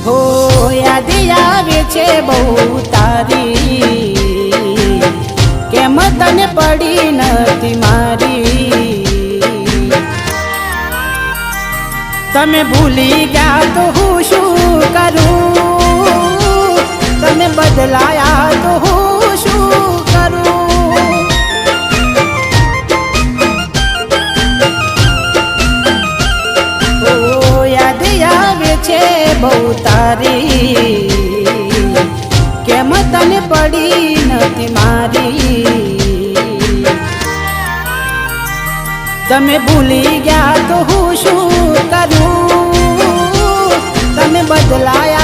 હો યાદ આવે છે બહુ તારી, કેમ તને પડી નથી મારી। તમે ભૂલી ગયા તો હું શું કરું, તમે બદલાયા તો હું શું કરું। ઓ યાદ આવે છે બહુ તારી, કેમ તને પડી નથી મારી। તમે ભૂલી ગયા તો હું શું કરું, તમે બદલાયા